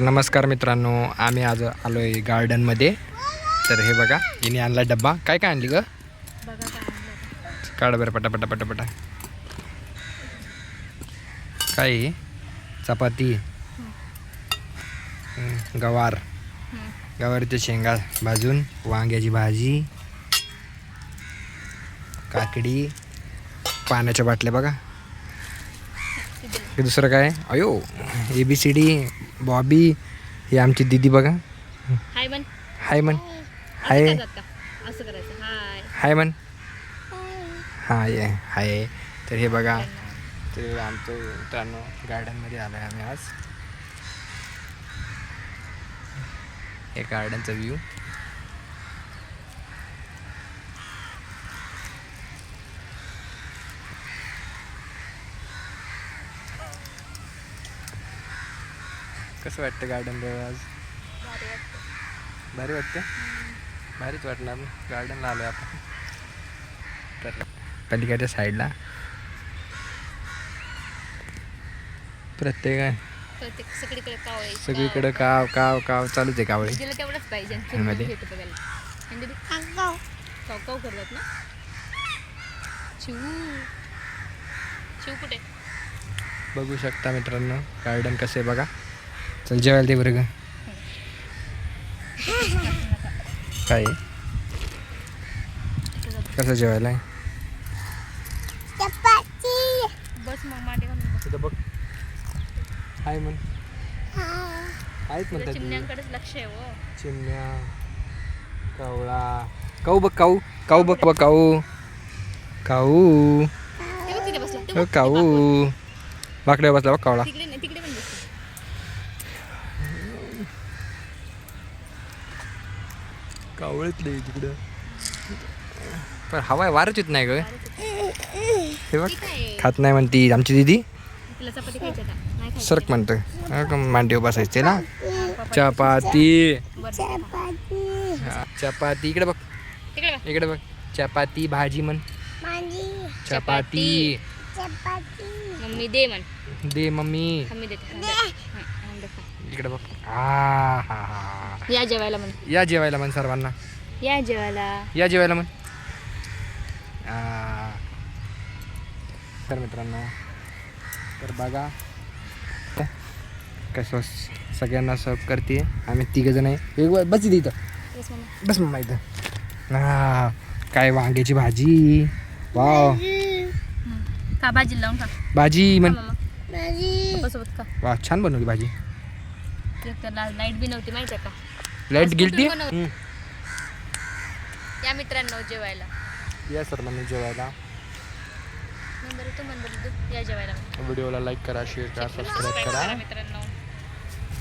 नमस्कार मित्रांनो, आम्ही आज आलो आहे गार्डनमध्ये. तर हे बघा, हिने आणला डब्बा. काय काय आणली ग? काढ बरं पटापटा पटापटा. काय आहे? चपाती, गवारीच्या शेंगा भाजून, वांग्याची भाजी, काकडी, पाण्याच्या बाटल्या बघा. हे दुसरं काय? अयो ABCD बॉबी. ही आमची दीदी बघा. हाय म्हण. हाय म्हण. हाय असं करायचं. हाय हाय म्हण. हाय हाय. तर हे बघा, ते आमचं मित्रांनो गार्डनमध्ये आलो आहे आम्ही आज. हे गार्डनचा व्ह्यू. कसं वाटतं गार्डन आज? भारी वाटतं. भारीच वाटणार. गार्डनला आलो आहे आपण. तर पलीकडच्या साईडला सगळीकडे काव काव काव चालूच आहे. कावळे तेवढंच पाहिजे मध्ये. काव करतात ना. शिव कुठे? बघू शकता मित्रांनो गार्डन कसं आहे बघा. चल जेवायला दे बरं. काय कसं जेवायला आहे? बस मग मांडी घालून बस. बघ. हाय म्हण. आहेत म्हणतात. चिमण्यांकडेच लक्ष आहे हो. चिमण्या, कावळा. काऊ बघ, काऊ काऊ बघ बघ. काऊ काऊ ते बघ तिथे बसला. काऊ बाकड्या बसला बघ कावळा. तिकडे नाही, तिकडे पण बसला. कावळच नाही तिकडं. पण हवा वारच येत नाही ग. हे बघ खात नाही म्हणती आमची दीदी. तुला चपाती खायची का? नाही खायची. सरक म्हणतोय मांडीवर बसायचे ना. चपाती चपाती. इकडे बघ, तिकडे बघ. इकडे बघ. चपाती भाजी म्हण. चपाती. मम्मी दे म्हण. दे मम्मी. मम्मी देते. इकडे बघ. हा. या जेवायला म्हण. या जेवायला म्हण सर्वांना. या जेवायला. या जेवायला म्हण. तर मित्रांनो तर बघा कसं सगळ्यांना सर्व करते. आम्ही तिघजण आहे. एक बस इथं. बस मम्मा इथं. काय वांग्याची भाजी. वाव. खा भाजी लावून खा. भाजी म्हण. सोबत खा. वा छान बनवली भाजी. त्याला लाईट बी नव्हती माहिती आहे का? लाईट गेलती. या मित्रांनो जेवायला. या सर्वांनी जेवायला. या जेवायला. व्हिडिओला लाईक करा, शेअर करा, सबस्क्राईब करा. मित्रांनो.